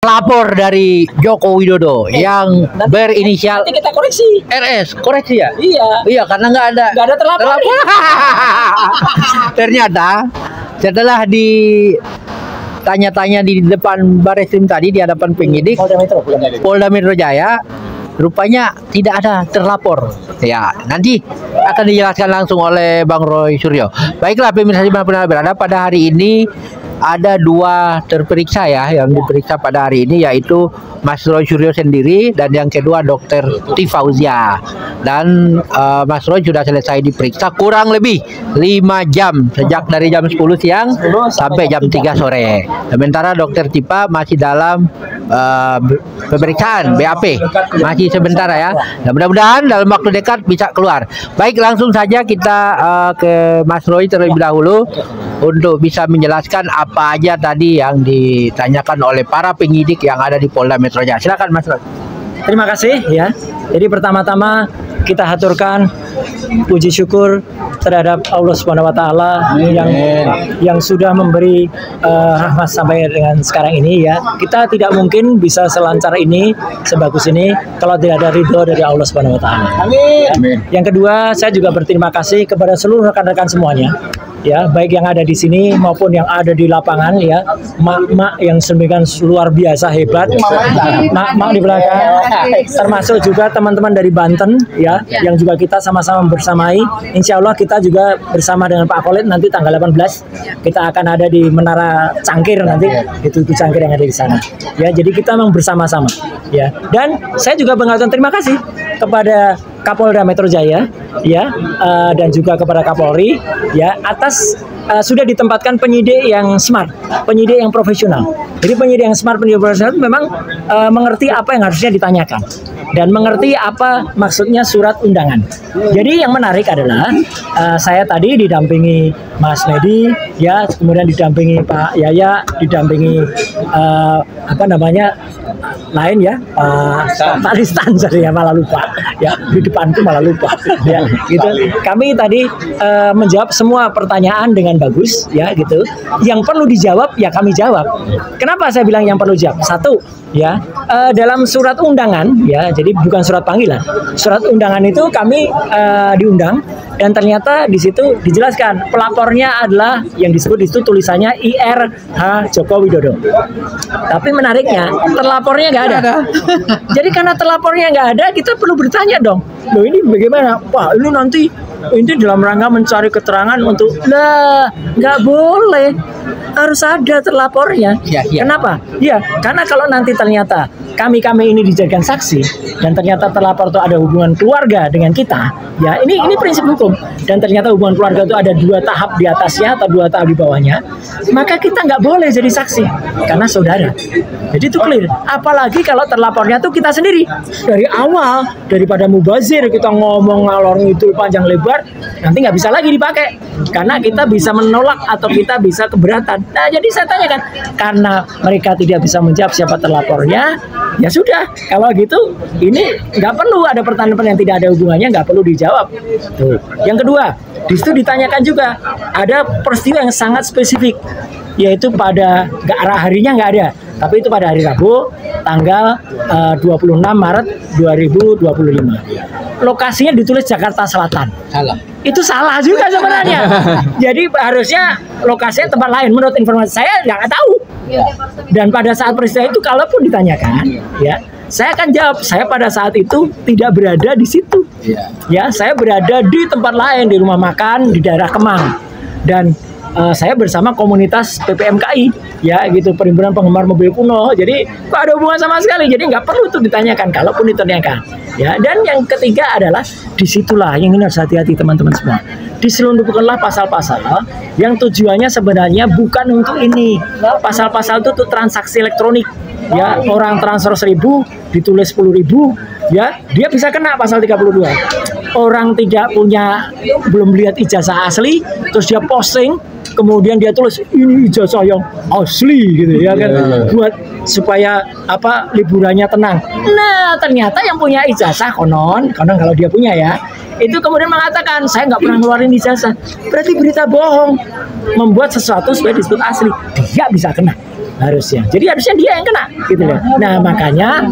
Lapor dari Joko Widodo yang berinisial Nanti kita koreksi. RS, koreksi ya? Iya. Iya, karena nggak ada terlapor. Ternyata setelah ditanya-tanya di depan Bareskrim tadi, di hadapan penyidik Polda Metro Jaya, rupanya tidak ada terlapor. Ya, nanti akan dijelaskan langsung oleh Bang Roy Suryo. Baiklah pemirsa dimanapun Anda berada, pada hari ini ada dua terperiksa ya yang diperiksa pada hari ini, yaitu Mas Roy Suryo sendiri dan yang kedua Dr. T. Fauzia. Dan Mas Roy sudah selesai diperiksa kurang lebih 5 jam, sejak dari jam 10 siang sampai jam 3 sore. Sementara Dr. Tipa masih dalam pemeriksaan BAP, masih sebentar ya. Dan mudah-mudahan dalam waktu dekat bisa keluar. Baik, langsung saja kita ke Mas Roy terlebih dahulu untuk bisa menjelaskan apa aja tadi yang ditanyakan oleh para penyidik yang ada di Polda Metro Jaya. Silakan Mas Roy. Terima kasih ya. Jadi pertama-tama kita haturkan puji syukur terhadap Allah Subhanahu wa taala yang sudah memberi rahmat sampai dengan sekarang ini ya. Kita tidak mungkin bisa selancar ini, sebagus ini kalau tidak ada ridho dari Allah Subhanahu wa taala. Amin. Yang kedua, saya juga berterima kasih kepada seluruh rekan-rekan semuanya. Ya, baik yang ada di sini maupun yang ada di lapangan ya, mak-mak yang sedemikian luar biasa hebat, mak-mak di belakang, termasuk juga teman-teman dari Banten ya, yang juga kita sama-sama bersamai. Insya Allah kita juga bersama dengan Pak Khalid nanti tanggal 18 kita akan ada di Menara Cangkir nanti, itu Cangkir yang ada di sana. Ya, jadi kita memang bersama-sama ya. Dan saya juga mengucapkan terima kasih kepada Kapolda Metro Jaya ya, dan juga kepada Kapolri ya, atas sudah ditempatkan penyidik yang smart, penyidik yang profesional. Jadi penyidik yang smart, penyidik profesional memang mengerti apa yang harusnya ditanyakan dan mengerti apa maksudnya surat undangan. Jadi yang menarik adalah saya tadi didampingi Mas Medi ya, kemudian didampingi Pak Yaya, didampingi lain ya, Pak Ristan, saya malah lupa ya, di depanku malah lupa ya, gitu. Kami tadi menjawab semua pertanyaan dengan bagus ya, gitu. Yang perlu dijawab ya kami jawab. Kenapa saya bilang yang perlu dijawab? Satu ya, dalam surat undangan ya, jadi bukan surat panggilan, surat undangan itu kami diundang dan ternyata di situ dijelaskan pelapornya adalah yang disebut di situ tulisannya IRH Joko Widodo. Tapi menariknya terlapornya nggak ada. Jadi karena terlapornya nggak ada, kita perlu bertanya dong. Loh, ini bagaimana? Wah, ini nanti ini dalam rangka mencari keterangan untuk, lah nggak boleh, harus ada terlapornya. Ya. Kenapa? Ya, karena kalau nanti ternyata kami ini dijadikan saksi dan ternyata terlapor itu ada hubungan keluarga dengan kita, ya ini prinsip hukum, dan ternyata hubungan keluarga itu ada 2 tahap di atasnya atau 2 tahap di bawahnya, maka kita nggak boleh jadi saksi karena saudara. Jadi itu clear. Apalagi kalau terlapornya tuh kita sendiri dari awal, daripada mubazir kita ngomong ngalor ngidul panjang lebar, nanti nggak bisa lagi dipakai karena kita bisa menolak atau kita bisa keberatan. Nah, jadi saya tanyakan, karena mereka tidak bisa menjawab siapa terlapornya, ya sudah, kalau gitu ini nggak perlu ada pertanyaan yang tidak ada hubungannya, nggak perlu dijawab. Tuh. Yang kedua, di situ ditanyakan juga ada peristiwa yang sangat spesifik, yaitu pada harinya nggak ada, tapi itu pada hari Rabu tanggal 26 Maret 2025. Lokasinya ditulis Jakarta Selatan. Salah. Itu salah juga sebenarnya. Jadi harusnya lokasinya tempat lain. Menurut informasi saya nggak tahu. Dan pada saat peristiwa itu kalaupun ditanyakan, ya saya akan jawab, saya pada saat itu tidak berada di situ. Ya, saya berada di tempat lain, di rumah makan di daerah Kemang. Dan saya bersama komunitas PPMKI ya, gitu, Perhimpunan Penggemar Mobil Kuno. Jadi kok ada hubungan sama sekali, jadi nggak perlu itu ditanyakan kalaupun ditanyakan ya. Dan yang ketiga adalah disitulah yang harus hati-hati teman-teman semua, diselundupkanlah pasal-pasal yang tujuannya sebenarnya bukan untuk ini. Pasal-pasal itu untuk transaksi elektronik ya, orang transfer 1.000 ditulis 10.000 ya, dia bisa kena pasal 32. Orang tidak punya, belum lihat ijazah asli, terus dia posting, kemudian dia tulis ini ijazah yang asli gitu ya kan, buat supaya liburannya tenang. Nah, ternyata yang punya ijazah konon kalau dia punya ya, itu kemudian mengatakan saya nggak pernah ngeluarin ijazah, berarti berita bohong, membuat sesuatu supaya disebut asli, dia bisa kena. harusnya. Jadi harusnya dia yang kena gitu loh. Nah, makanya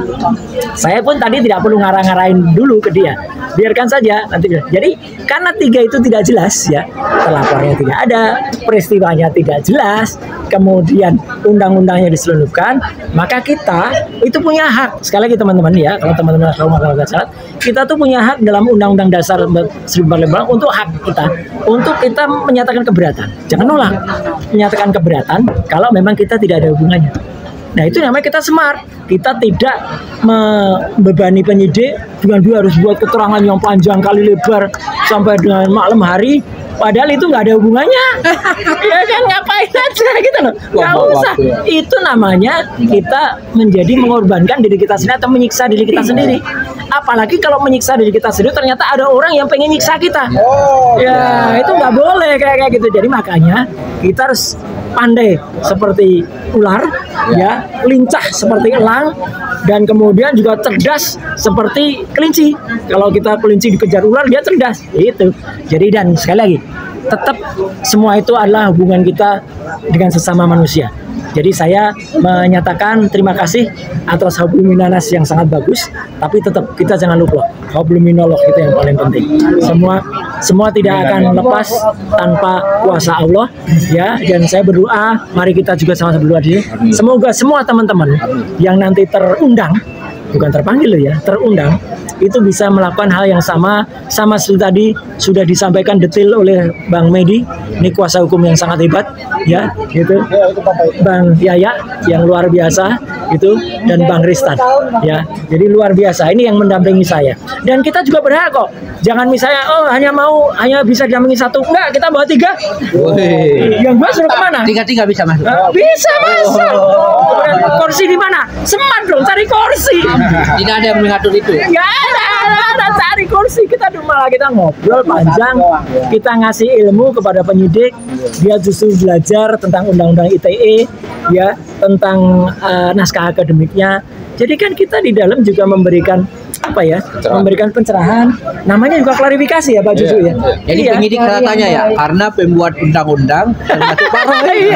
saya pun tadi tidak perlu ngarang-ngarain dulu ke dia. Biarkan saja nanti. Jadi karena 3 itu tidak jelas ya, terlapornya tidak ada, peristiwanya tidak jelas, kemudian undang-undangnya diselundupkan, maka kita itu punya hak. Sekali lagi teman-teman ya, kalau teman-teman tahu masalah dasar, kita tuh punya hak dalam Undang-Undang Dasar 1945 untuk hak kita, untuk kita menyatakan keberatan. Jangan nolak, menyatakan keberatan kalau memang kita tidak ada hubungannya. Nah, itu namanya kita smart. Kita tidak membebani penyidik dengan dia harus buat keterangan yang panjang kali lebar sampai dengan malam hari, padahal itu nggak ada hubungannya. Ya kan, ngapain aja gitu loh. Nggak usah. Itu namanya kita menjadi mengorbankan diri kita sendiri atau menyiksa diri kita sendiri. Apalagi kalau menyiksa diri kita sendiri ternyata ada orang yang pengen nyiksa kita. Ya, itu nggak boleh kayak gitu. Jadi makanya kita harus pandai seperti ular, ya, lincah seperti elang, dan kemudian juga cerdas seperti kelinci. Kalau kita kelinci dikejar ular, dia cerdas. Itu. Jadi dan sekali lagi, tetap semua itu adalah hubungan kita dengan sesama manusia. Jadi saya menyatakan terima kasih atas hablum minanas yang sangat bagus, tapi tetap kita jangan lupa hablum minallah itu yang paling penting. Semua tidak akan lepas tanpa kuasa Allah ya, dan saya berdoa, mari kita juga sama-sama berdoa di sini. Semoga semua teman-teman yang nanti terundang, bukan terpanggil loh ya, terundang, itu bisa melakukan hal yang sama seperti tadi sudah disampaikan detail oleh Bang Medi, ini kuasa hukum yang sangat hebat ya, gitu. Bang Yaya yang luar biasa itu, dan Bang Ristan ya, jadi luar biasa. Ini yang mendampingi saya, dan kita juga berhak kok. Jangan misalnya hanya bisa didampingi 1, enggak, kita bawa 3. Yang gua suruh kemana? 3 bisa masuk. Bisa masuk. Kursi di mana? Smart dong, cari kursi. Tidak ada yang mengatur itu. Ya ada cari kursi, kita malah kita ngobrol panjang, kita ngasih ilmu kepada penyidik, dia justru belajar tentang undang-undang ITE ya, tentang naskah akademiknya. Jadi kan kita di dalam juga memberikan memberikan pencerahan, namanya juga klarifikasi ya Pak Juju ya. Jadi penyidik tanya ya, karena pembuat undang-undang termasuk Pak Roy.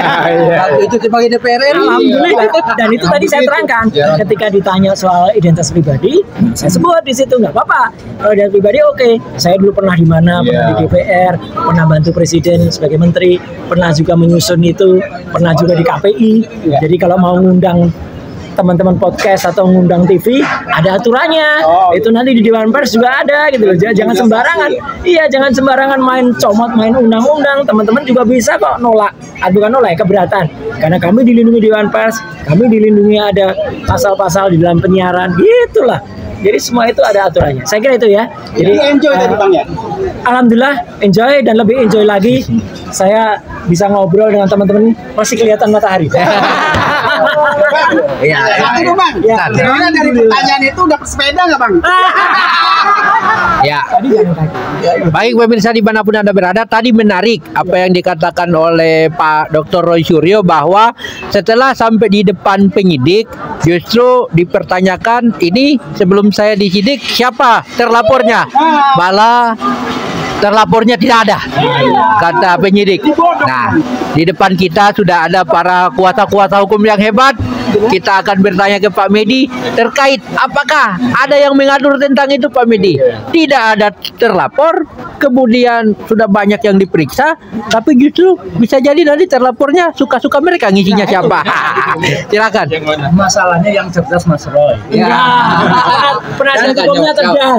Waktu itu sebagai DPR RI. Alhamdulillah. Dan itu tadi saya terangkan, ketika ditanya soal identitas pribadi, saya sebut di situ nggak apa-apa. Kalau identitas pribadi oke. Saya dulu pernah di mana, pernah di DPR, pernah bantu presiden sebagai menteri, pernah juga menyusun itu, pernah juga di KPI. Jadi kalau mau ngundang teman-teman podcast atau ngundang TV, ada aturannya. Itu nanti di Dewan Pers juga ada gitu loh. Jangan sembarangan. Iya, jangan sembarangan main comot, main undang-undang. Teman-teman juga bisa kok nolak. Bukan nolak, keberatan. Karena kami dilindungi Dewan Pers, kami dilindungi ada pasal-pasal di dalam penyiaran. Gitulah. Jadi semua itu ada aturannya. Saya kira itu ya. Jadi enjoy tadi Bang ya. Alhamdulillah enjoy, dan lebih enjoy lagi saya bisa ngobrol dengan teman-teman, masih kelihatan matahari. Iya. Itu Bang. Kira-kira dari pertanyaan itu dapat sepeda nggak Bang? Ya. Baik pemirsa dimanapun Anda berada, tadi menarik apa yang dikatakan oleh Pak Dr. Roy Suryo, bahwa setelah sampai di depan penyidik justru dipertanyakan, ini sebelum saya disidik siapa terlapornya, malah terlapornya tidak ada, kata penyidik. Nah, di depan kita sudah ada para kuasa-kuasa hukum yang hebat. Kita akan bertanya ke Pak Medi terkait apakah ada yang mengatur tentang itu, Pak Medi. Tidak ada terlapor, kemudian sudah banyak yang diperiksa, tapi justru bisa jadi nanti terlapornya suka-suka mereka, ngisinya siapa. Silakan. Masalahnya yang cerdas Mas Roy. Ya. Penasihat hukumnya cerdas.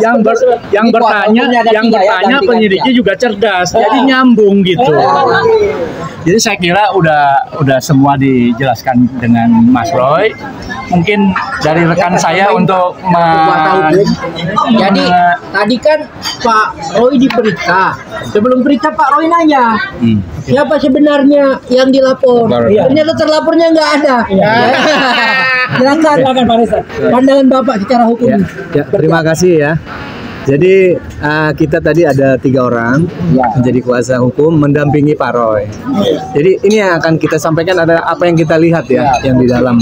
Yang bertanya penyidiknya juga cerdas. Jadi nyambung gitu. Jadi saya kira udah semua dijelaskan dengan Mas Roy. Mungkin dari rekan saya untuk Jadi tadi kan Pak Roy diperiksa. Sebelum periksa Pak Roy nanya, siapa sebenarnya yang dilapor? Ternyata terlapornya nggak ada. Silakan Pak Reza. Pandangan Bapak secara hukum. Ya, terima kasih ya. Jadi kita tadi ada 3 orang menjadi kuasa hukum mendampingi Pak Roy. Jadi ini yang akan kita sampaikan, ada apa yang kita lihat ya, yang di dalam.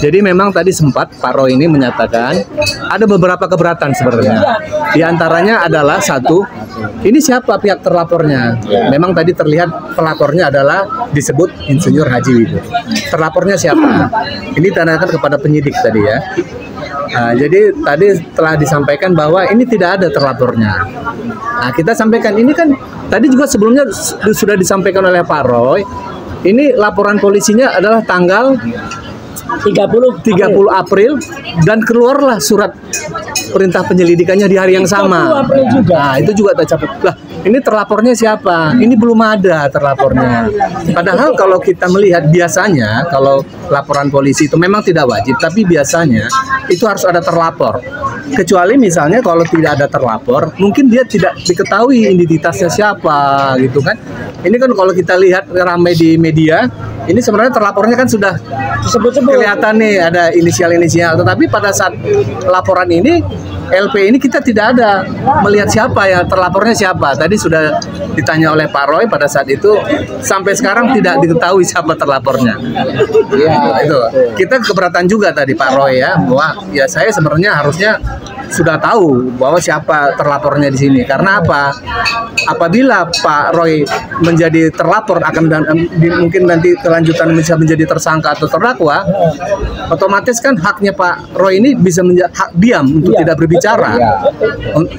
Jadi memang tadi sempat Pak Roy ini menyatakan ada beberapa keberatan sebenarnya. Di antaranya adalah satu, ini siapa pihak terlapornya? Memang tadi terlihat pelapornya adalah disebut Insinyur Haji Wibowo. Terlapornya siapa? Ini ditanyakan kepada penyidik tadi ya. Nah, jadi tadi telah disampaikan bahwa ini tidak ada terlapornya. Nah, kita sampaikan ini kan tadi juga sebelumnya sudah disampaikan oleh Pak Roy. Ini laporan polisinya adalah tanggal 30 April dan keluarlah surat perintah penyelidikannya di hari yang sama. Nah, itu juga tercapai. Lah, ini terlapornya siapa? Ini belum ada terlapornya. Padahal kalau kita melihat biasanya kalau laporan polisi itu memang tidak wajib, tapi biasanya itu harus ada terlapor. Kecuali misalnya kalau tidak ada terlapor, mungkin dia tidak diketahui identitasnya siapa gitu kan. Ini kan kalau kita lihat ramai di media, ini sebenarnya terlapornya kan sudah kelihatan nih ada inisial-inisial, tetapi pada saat laporan ini LP ini kita tidak ada melihat siapa yang terlapornya siapa. Tadi sudah ditanya oleh Pak Roy pada saat itu, sampai sekarang tidak diketahui siapa terlapornya. Ya, itu. Kita keberatan juga tadi Pak Roy ya, bahwa ya saya sebenarnya harusnya sudah tahu bahwa siapa terlapornya di sini. Karena apa? Apabila Pak Roy menjadi terlapor akan mungkin nanti kelanjutan bisa menjadi tersangka atau terdakwa, otomatis kan haknya Pak Roy ini bisa hak diam untuk tidak berbicara.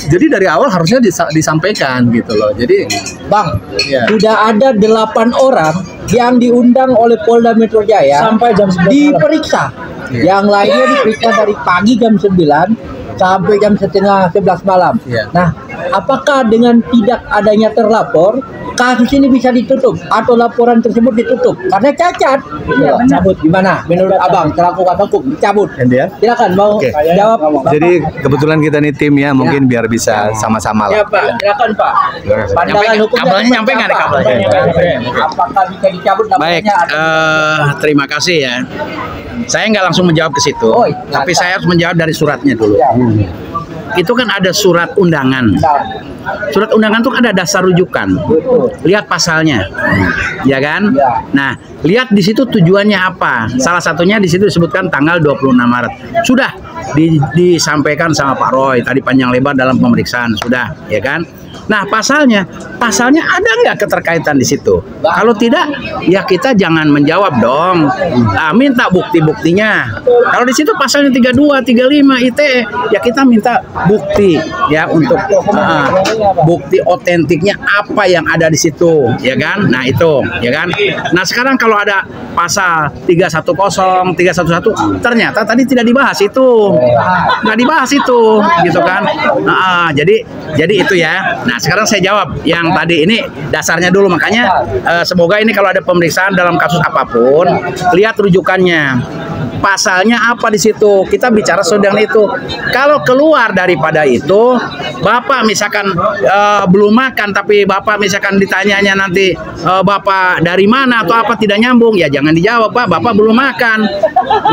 Jadi dari awal harusnya disampaikan gitu loh. Jadi Bang, sudah ada 8 orang yang diundang oleh Polda Metro Jaya sampai jam 11 diperiksa. Yang lainnya diperiksa dari pagi jam 9 sampai jam setengah 11 malam. Nah, apakah dengan tidak adanya terlapor, kasus ini bisa ditutup atau laporan tersebut ditutup karena cacat? Cabut gimana? Menurut Abang selaku kuasa hukum cabut. Silakan mau jawab. Jadi kebetulan kita nih tim ya, mungkin biar bisa sama-sama lah. Ya Pak, silakan Pak. Pandangan hukumnya kabelnya nyampe nggak nih kabelnya? Apakah bisa dicabut Baik, laporannya? terima kasih ya. Saya nggak langsung menjawab ke situ, tapi saya harus menjawab dari suratnya dulu. Itu kan ada surat undangan. Surat undangan itu ada dasar rujukan. Lihat pasalnya, ya kan? Nah, lihat di situ tujuannya apa. Salah satunya di situ disebutkan tanggal 26 Maret. Sudah disampaikan sama Pak Roy tadi panjang lebar dalam pemeriksaan, sudah, ya kan? Nah, pasalnya ada nggak keterkaitan di situ? Kalau tidak, ya kita jangan menjawab dong. Nah, minta bukti-buktinya. Kalau di situ pasalnya 32, 35 ITE, ya kita minta bukti ya untuk bukti otentiknya apa yang ada di situ, ya kan? Nah, itu, ya kan? Nah, sekarang kalau ada pasal 310, 311, ternyata tadi tidak dibahas itu. Nggak dibahas itu, gitu kan? Jadi itu ya. Nah, sekarang saya jawab yang tadi ini dasarnya dulu. Makanya semoga ini kalau ada pemeriksaan dalam kasus apapun, lihat rujukannya. Pasalnya apa di situ? Kita bicara sedang itu. Kalau keluar daripada itu, Bapak misalkan belum makan, tapi Bapak misalkan ditanyanya nanti Bapak dari mana atau apa tidak nyambung, ya jangan dijawab, Pak. Bapak belum makan,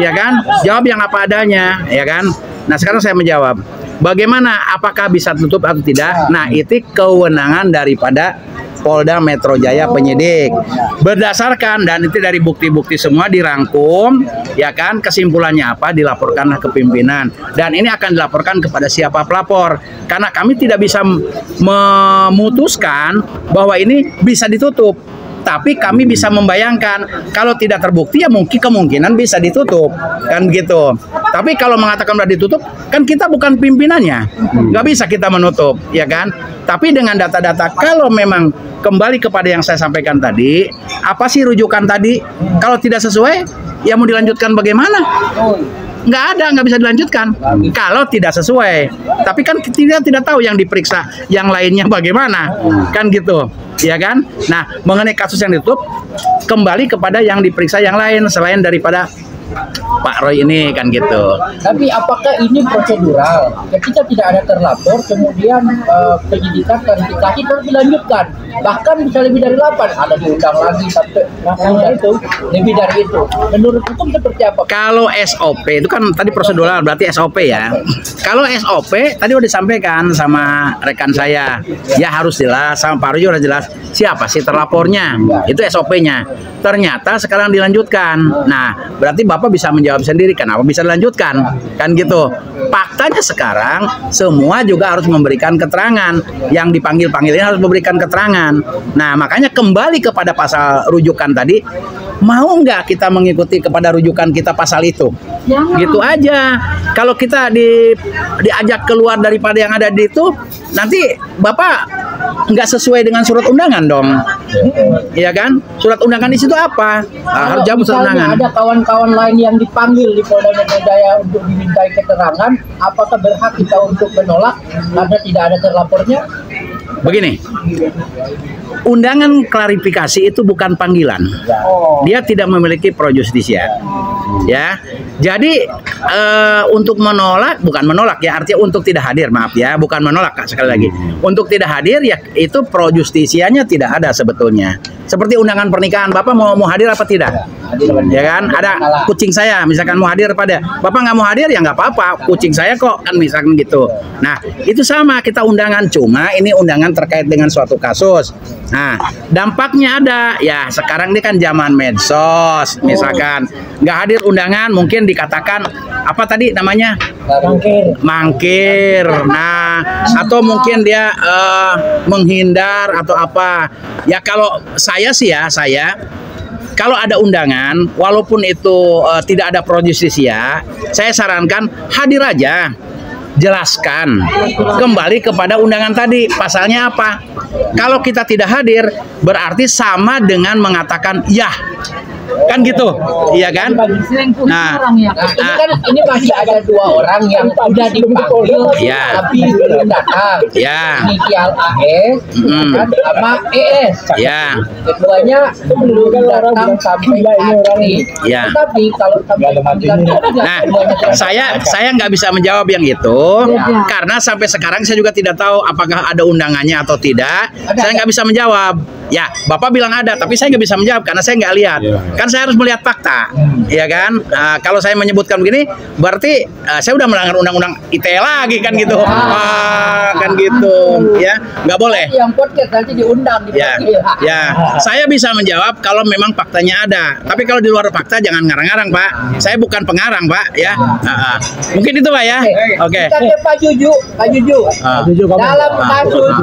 ya kan? Jawab yang apa adanya, ya kan? Nah, sekarang saya menjawab. Bagaimana? Apakah bisa tutup atau tidak? Nah, itu kewenangan daripada Polda Metro Jaya penyidik. Berdasarkan dan itu dari bukti-bukti semua dirangkum, ya kan? Kesimpulannya apa? Dilaporkanlah ke pimpinan. Dan ini akan dilaporkan kepada siapa pelapor. Karena kami tidak bisa memutuskan bahwa ini bisa ditutup. Tapi kami bisa membayangkan kalau tidak terbukti ya mungkin kemungkinan bisa ditutup, kan gitu. Tapi kalau mengatakan sudah ditutup, kan kita bukan pimpinannya, nggak bisa kita menutup, ya kan. Tapi dengan data-data, kalau memang kembali kepada yang saya sampaikan tadi, apa sih rujukan tadi? Kalau tidak sesuai, ya mau dilanjutkan bagaimana? Nggak ada, nggak bisa dilanjutkan kalau tidak sesuai. Tapi kan kita tidak tahu yang diperiksa yang lainnya bagaimana, kan gitu, ya kan. Nah, mengenai kasus yang ditutup, kembali kepada yang diperiksa yang lain selain daripada Pak Roy ini, kan gitu. Tapi apakah ini prosedural? Ketika tidak ada terlapor, kemudian penyidikan klarifikasi terus dilanjutkan. Bahkan bisa lebih dari 8, ada diundang lagi sampai itu lebih dari itu. Menurut hukum seperti apa? Kalau SOP itu kan tadi prosedural, berarti SOP ya. Kalau SOP tadi udah disampaikan sama rekan saya, ya harus jelas, sama Pak Roy udah jelas siapa sih terlapornya. Itu SOP-nya. Ternyata sekarang dilanjutkan. Nah, berarti Bapak Bapak bisa menjawab sendiri kenapa bisa dilanjutkan, kan gitu. Faktanya sekarang semua juga harus memberikan keterangan, yang dipanggil-panggil ini harus memberikan keterangan. Nah, makanya kembali kepada pasal rujukan tadi, mau nggak kita mengikuti kepada rujukan kita pasal itu? Gitu aja. Kalau kita diajak keluar daripada yang ada di itu, nanti Bapak nggak sesuai dengan surat undangan dong, iya kan? Surat undangan di situ apa? Harus jawab surat undangan. Ada kawan-kawan lain yang dipanggil di Polda Metro Jaya untuk dimintai keterangan, apakah berhak kita untuk menolak karena tidak ada terlapornya? Begini, undangan klarifikasi itu bukan panggilan. Dia tidak memiliki pro justisia. Ya, jadi untuk menolak, bukan menolak ya, artinya untuk tidak hadir, maaf ya, bukan menolak Kak, sekali lagi. Untuk tidak hadir ya itu pro justisianya tidak ada sebetulnya. Seperti undangan pernikahan, Bapak mau hadir apa tidak? Ya kan, ada kucing saya, misalkan mau hadir pada Bapak nggak mau hadir ya nggak apa-apa, kucing saya kok, kan misalkan gitu. Nah, itu sama, kita undangan, cuma ini undangan terkait dengan suatu kasus. Nah, dampaknya ada, ya sekarang ini kan zaman medsos, misalkan nggak hadir undangan, mungkin dikatakan apa tadi namanya? Mangkir. Nah, atau mungkin dia menghindar atau apa. Ya kalau saya sih ya, kalau ada undangan, walaupun itu tidak ada pro justisia, saya sarankan hadir aja. Jelaskan kembali kepada undangan tadi, pasalnya apa. Kalau kita tidak hadir, berarti sama dengan mengatakan ya, kan gitu, iya kan? Nah, ini masih ada 2 orang yang sudah dipanggil, ya, tapi belum datang. Ya. Inisial AS, kan, sama ES. Ya. Keduanya belum datang sampai saat ini. Ya. Tetapi kalau sampai panggilan, Nah, saya nggak bisa menjawab yang itu karena sampai sekarang saya juga tidak tahu apakah ada undangannya atau tidak. Saya nggak bisa menjawab. Ya, Bapak bilang ada, tapi saya nggak bisa menjawab karena saya nggak lihat. Kan saya harus melihat fakta, ya kan? Kalau saya menyebutkan begini, berarti saya udah melanggar undang-undang ITE lagi kan gitu. Kan gitu, ya nggak boleh. yang podcast nanti diundang. Ya, saya bisa menjawab kalau memang faktanya ada. Tapi kalau di luar fakta jangan ngarang-ngarang, Pak. Saya bukan pengarang, Pak, ya. Mungkin itu, Pak, ya. Oke. Kita ke Pak Juju. Dalam kasus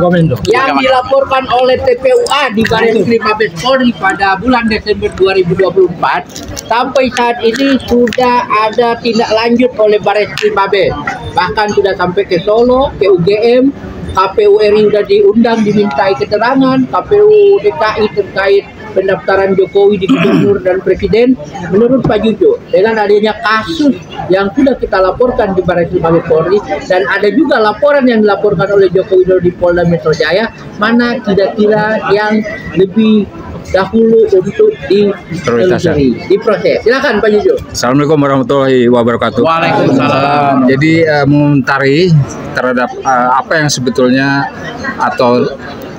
yang dilaporkan oleh TPUA di Barreskrim Mabes Polri pada bulan Desember 2024, sampai saat ini sudah ada tindak lanjut oleh Barreskrim Mabes. Bahkan sudah sampai ke Solo, ke UGM, KPU RI sudah diundang dimintai keterangan, KPU DKI terkait pendaftaran Jokowi di gubernur dan presiden. Menurut Pak Jujo, dengan adanya kasus yang sudah kita laporkan di Barreskrim Mabes Polri dan ada juga laporan yang dilaporkan oleh Jokowi di Polda Metro Jaya, mana kira-kira yang lebih dahulu untuk diproses? Silakan Pak Jujo. Assalamualaikum warahmatullahi wabarakatuh. Waalaikumsalam. Jadi mengomentari terhadap apa yang sebetulnya atau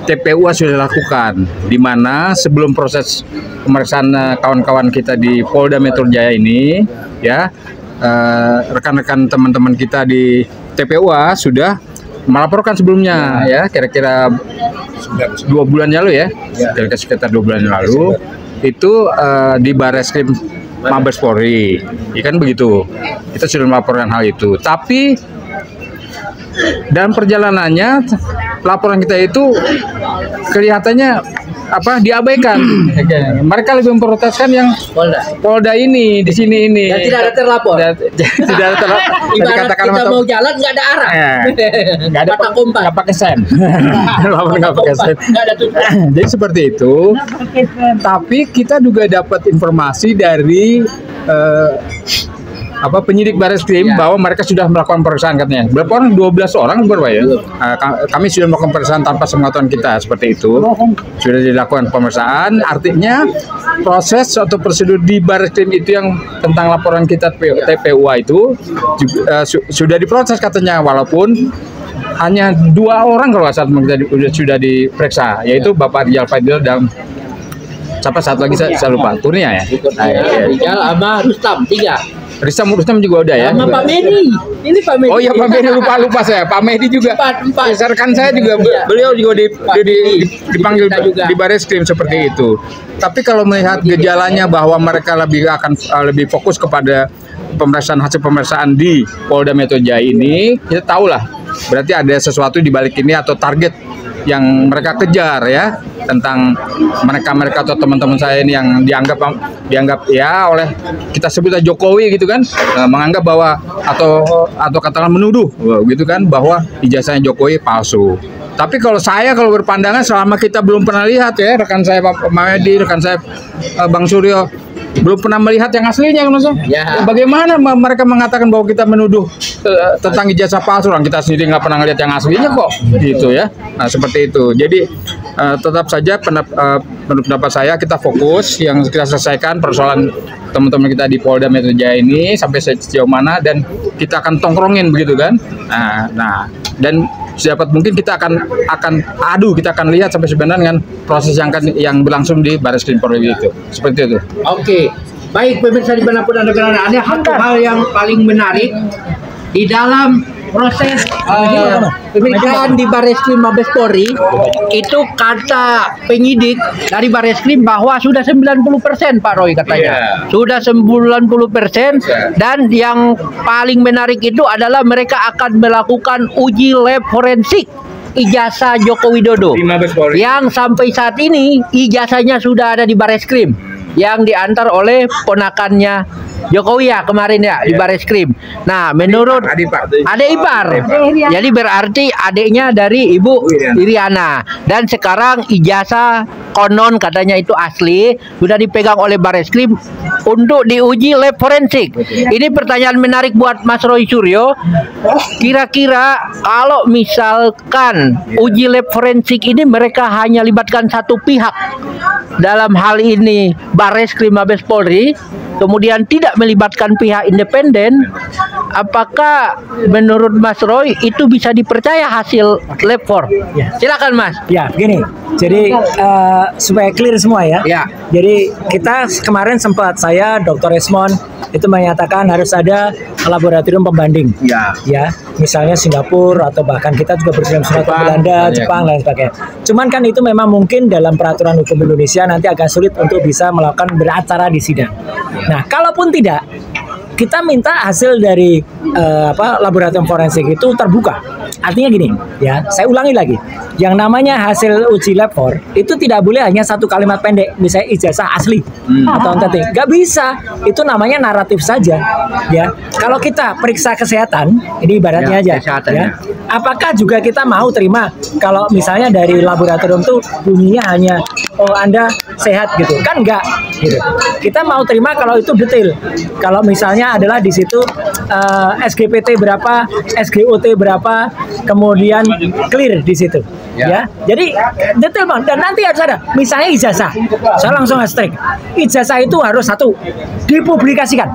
TPUA sudah lakukan, di mana sebelum proses pemeriksaan kawan-kawan kita di Polda Metro Jaya ini, ya rekan-rekan teman-teman kita di TPUA sudah melaporkan sebelumnya, ya kira-kira 2 bulan lalu ya, kira-kira sekitar 2 bulan lalu itu di Barreskrim Mabes Polri, ya kan begitu. Kita sudah melaporkan hal itu, tapi dalam perjalanannya laporan kita itu kelihatannya diabaikan. Mereka lebih memproteskan yang Polda ini di sini ini. Dan tidak ada terlapor. Tidak ada terlapor. Ibarat kita mau jalan nggak ada arah. Nggak ada kompas. Nggak pakai sen. Nggak pakai sen. Jadi seperti itu. Tapi kita juga dapat informasi dari penyidik Barreskrim bahwa mereka sudah melakukan pemeriksaan katanya. Berapa orang? 12 orang berapa ya? Kami sudah melakukan pemeriksaan tanpa sepengetahuan kita seperti itu. Sudah dilakukan pemeriksaan, artinya proses atau prosedur di Barreskrim itu yang tentang laporan kita TPUA itu sudah diproses katanya, walaupun hanya 2 orang kalau saat sudah diperiksa, yaitu Bapak Rijal Fadil dan siapa satu lagi saya lupa, Turnia ya. Rijal sama Rustam, 3. Rustam juga udah ya. Sama Pak Medi. Ini Pak Medi. Oh iya Pak Medi, lupa saya. Pak Medi juga. Empat. Rekan saya juga, beliau juga dipanggil di Bareskrim seperti itu. Tapi kalau melihat gejalanya bahwa mereka lebih fokus kepada hasil pemeriksaan di Polda Metro Jaya ini, kita tahulah berarti ada sesuatu di balik ini atau target yang mereka kejar ya, tentang mereka atau teman-teman saya ini yang dianggap ya oleh kita sebut Jokowi gitu kan, menganggap bahwa atau katakan menuduh gitu kan bahwa ijazahnya Jokowi palsu. Tapi kalau berpandangan selama kita belum pernah lihat ya, rekan saya Pak Medi, rekan saya Bang Suryo belum pernah melihat yang aslinya kan maksudnya. Ya. Bagaimana mereka mengatakan bahwa kita menuduh tentang ijazah palsu, orang kita sendiri nggak pernah ngelihat yang aslinya kok, gitu ya. Nah seperti itu. Jadi tetap saja pendapat saya kita fokus yang kita selesaikan persoalan teman-teman kita di Polda Metro Jaya ini sampai sejauh mana, dan kita akan tongkrongin begitu kan. Nah dan sedapat mungkin kita akan lihat sampai sebenarnya dengan proses yang berlangsung di Bareskrim Polri itu. Seperti itu. Oke. Baik pemirsa dimanapun Anda berada, ada satu hal yang paling menarik di dalam proses pemeriksaan di Bareskrim Mabes Polri. Itu kata penyidik dari Bareskrim bahwa sudah 90% Pak Roy katanya. Sudah 90%, dan yang paling menarik itu adalah mereka akan melakukan uji lab forensik ijazah Joko Widodo yang sampai saat ini ijazahnya sudah ada di Bareskrim, yang diantar oleh ponakannya Jokowi ya kemarin ya di Bareskrim. Nah menurut adik ipar, jadi berarti adiknya dari Ibu Iriana, dan sekarang ijazah konon katanya itu asli sudah dipegang oleh Bareskrim untuk diuji lab forensik. Ini pertanyaan menarik buat Mas Roy Suryo. Kira-kira kalau misalkan uji lab forensik ini mereka hanya libatkan satu pihak, dalam hal ini Bareskrim Mabes Polri, kemudian tidak melibatkan pihak independen, apakah menurut Mas Roy itu bisa dipercaya hasil lab for? Silakan Mas. Ya, begini. Jadi supaya clear semua ya. Jadi kita kemarin sempat, saya Dr. Esmond itu menyatakan harus ada laboratorium pembanding. Ya, misalnya Singapura atau bahkan kita juga berkirim surat ke Belanda, Jepang dan sebagainya. Cuman kan itu memang mungkin dalam peraturan hukum Indonesia nanti agak sulit untuk bisa melakukan beracara di sidang. Nah, kalaupun tidak, kita minta hasil dari laboratorium forensik itu terbuka. Artinya gini, ya, saya ulangi lagi. Yang namanya hasil uji lab for itu tidak boleh hanya satu kalimat pendek, misalnya ijazah asli atau enggak, nggak bisa. Itu namanya naratif saja, ya. Kalau kita periksa kesehatan, ini ibaratnya aja, ya. Apakah juga kita mau terima kalau misalnya dari laboratorium itu bunyinya hanya oh Anda sehat gitu, kan enggak gitu. Kita mau terima kalau itu detail. Kalau misalnya adalah di situ SGPT berapa, SGOT berapa, kemudian clear di situ. Ya, jadi detail Bang. Dan nanti harus ada, misalnya ijazah. Saya langsung hashtag. Ijazah itu harus satu dipublikasikan.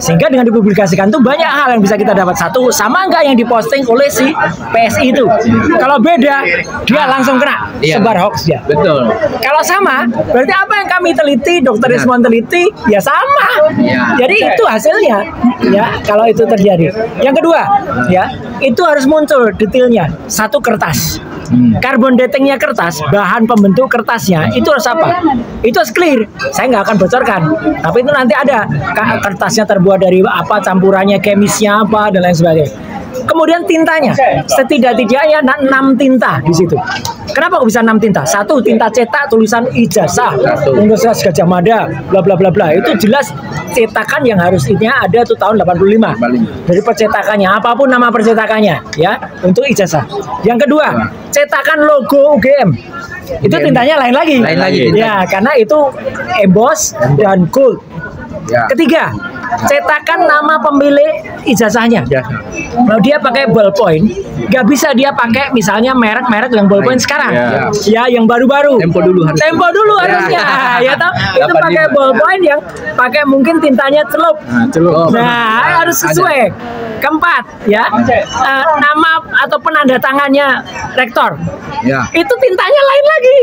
Sehingga dengan dipublikasikan itu banyak hal yang bisa kita dapat. Satu, sama enggak yang diposting oleh si PSI itu. Kalau beda, dia langsung kena sebar hoax ya. Betul. Kalau sama, berarti apa yang kami teliti, Dr. Esmond teliti, ya sama. Jadi itu hasilnya. Ya, kalau itu terjadi. Yang kedua, ya, itu harus muncul detailnya. Satu, kertas. Carbon datingnya kertas, bahan pembentuk kertasnya itu harus apa? Itu harus clear. Saya nggak akan bocorkan, tapi itu nanti ada kertasnya terbuat dari apa, campurannya, kemisnya apa dan lain sebagainya. Kemudian tintanya, setidak-tidaknya 6 tinta di situ. Kenapa kok bisa 6 tinta? Satu, tinta cetak tulisan ijazah, Universitas Gadjah Mada, bla bla bla bla. Itu jelas cetakan yang harusnya ada tuh tahun 85. Dari percetakannya, apapun nama percetakannya, ya, untuk ijazah. Yang kedua, cetakan logo UGM. Itu tintanya lain lagi. Ya, karena itu emboss dan gold. Ketiga, cetakan nama pemilik ijazahnya. Kalau dia pakai ballpoint, nggak bisa dia pakai misalnya merek-merek yang ballpoint sekarang. Ya, yang baru-baru. Tempo dulu harusnya. Ya toh, itu pakai ballpoint yang pakai mungkin tintanya celup. Nah, harus sesuai. Keempat, ya, nama atau penanda tangannya rektor. Itu tintanya lain lagi.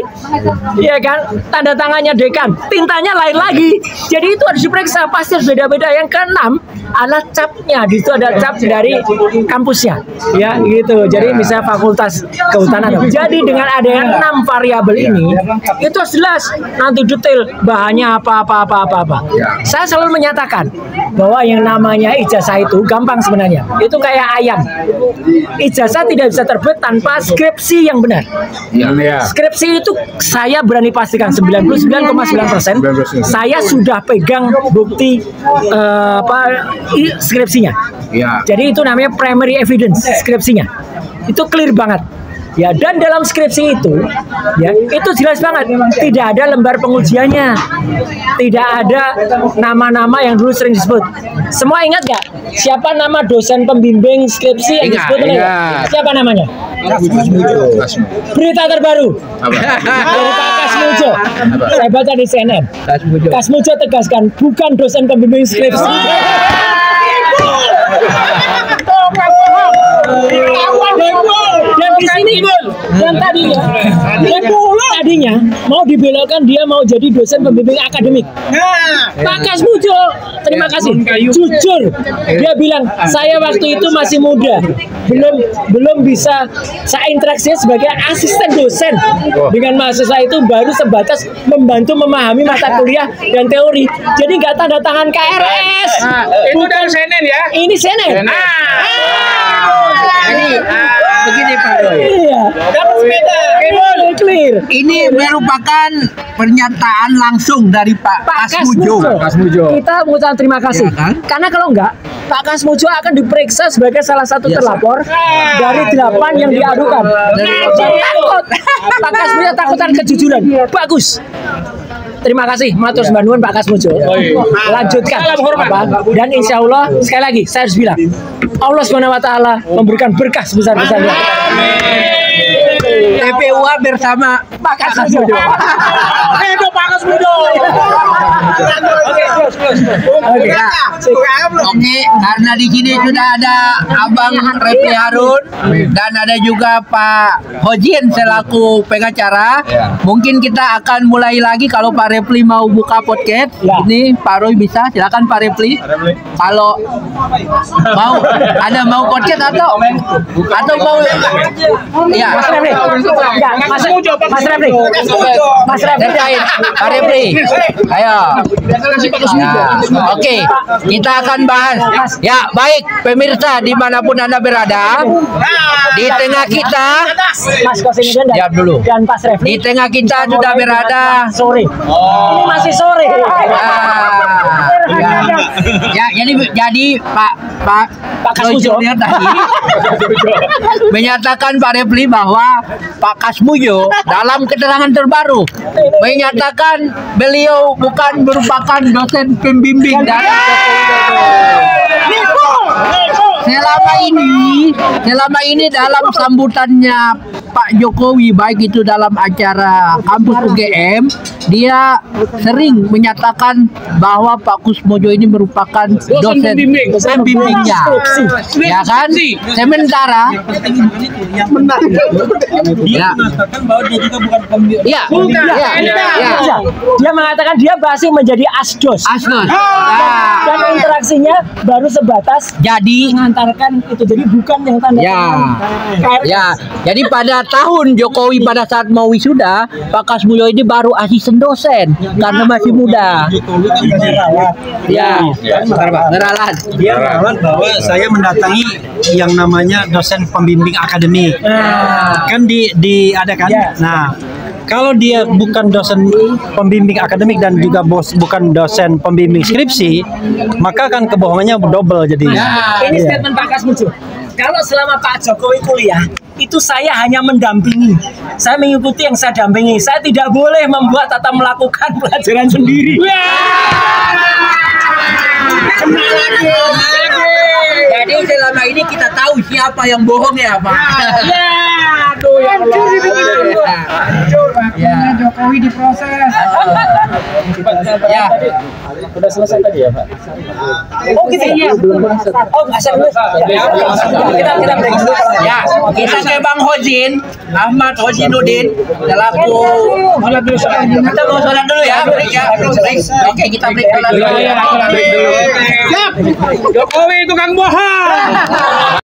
Iya kan? Tanda tangannya dekan, tintanya lain lagi. Jadi itu harus diperiksa, pasti harus beda-beda yang keenam adalah capnya. Di situ ada cap dari kampusnya, ya gitu. Jadi misalnya Fakultas Kehutanan. Jadi dengan ada 6 variabel ini, itu jelas nanti detail bahannya apa. Saya selalu menyatakan bahwa yang namanya ijazah itu gampang sebenarnya. Itu kayak ayam. Ijazah tidak bisa terbit tanpa skripsi yang benar. Skripsi itu saya berani pastikan 99,9% saya sudah pegang bukti skripsinya. Jadi itu namanya primary evidence skripsinya. Itu clear banget. Ya, dan dalam skripsi itu, ya, itu jelas banget. Tidak ada lembar pengujiannya, tidak ada nama-nama yang dulu sering disebut. Semua ingat nggak? Siapa nama dosen pembimbing skripsi yang disebut? Siapa namanya? Berita terbaru dari Pak Kasmujo. Saya baca di CNN. Kasmujo tegaskan bukan dosen pembimbing skripsi. Dan di sini dan tadinya mau dibelokkan dia mau jadi dosen pembimbing akademik. Pak Kasmujo, terima kasih. Jujur, dia bilang saya waktu itu masih muda, belum bisa saya interaksinya sebagai asisten dosen dengan mahasiswa itu baru sebatas membantu memahami mata kuliah dan teori. Jadi nggak tanda tangan KRS. Itu dari CNN ya? Ini CNN. Jadi begini Pak Roy. Iya. Dapat sepeda. Clear. Ini merupakan pernyataan langsung dari Pak Kasmujo. Kita mengucapkan terima kasih. Ya, kan? Karena kalau enggak, Pak Kasmujo akan diperiksa sebagai salah satu terlapor dari 8 yang diadukan. Takut. Pak Kasmujo takutan kejujuran. Bagus. Terima kasih, matur sembah nuwun Pak Kasmujo. Lanjutkan. Dan insya Allah sekali lagi saya harus bilang, Allah SWT memberikan berkah sebesar-besarnya. TPUA bersama Pak Kasmujo. Hidup Pak Kasmujo. Oke, karena di sini sudah ada Abang Refli Harun dan ada juga Pak Hojin selaku pengacara. Mungkin kita akan mulai lagi kalau Pak Refli mau buka podcast. Ini Pak Roy bisa, silakan Pak Refli. Kalau mau podcast atau mau ya. Mas Refli. Terkait Pak Refli. Ayo. Oke, kita akan bahas. Ya, baik pemirsa dimanapun Anda berada. Di tengah kita, Mas Kosimudin dan Pak Refli. di tengah kita sudah berada. Sore. Ini masih sore. Ya, jadi Pak Kasmujo tadi menyatakan Pak Refli bahwa Pak Kasmujo dalam keterangan terbaru menyatakan beliau bukan merupakan dosen pembimbing dari selama ini dalam sambutannya Pak Jokowi baik itu dalam acara kampus UGM, dia sering menyatakan bahwa Pak Kasmujo ini merupakan dosen pembimbingnya, ya kan? Sementara dia mengatakan bahwa dia juga bukan pembimbing. Dia mengatakan dia masih menjadi asdos. Dan interaksinya baru sebatas jadi mengantarkan itu, jadi bukan yang tanda tangan. Jadi pada tahun Jokowi pada saat mau wisuda, Pak Kasmujo ini baru asisten dosen karena masih muda. Neralat. Dia meralat bahwa saya mendatangi yang namanya dosen pembimbing akademik. Kan diadakan. Nah, kalau dia bukan dosen pembimbing akademik dan juga bukan dosen pembimbing skripsi, maka kan kebohongannya double jadinya. Ini statement Pak Kasmujo. Kalau selama Pak Jokowi kuliah, itu saya hanya mendampingi. Saya mengikuti yang saya dampingi. Saya tidak boleh membuat atau melakukan pelajaran sendiri. Jadi selama ini kita tahu siapa yang bohong ya Pak. Jokowi diproses. Sudah selesai tadi ya Pak? Oh gitu ya? Oh asal dulu. Kita break dulu. Ya, kita ke Bang Hojin, Ahmad Hojinuddin selaku kita mau sholat dulu ya, break ya. Oke, kita break dulu. Jokowi tukang bohong.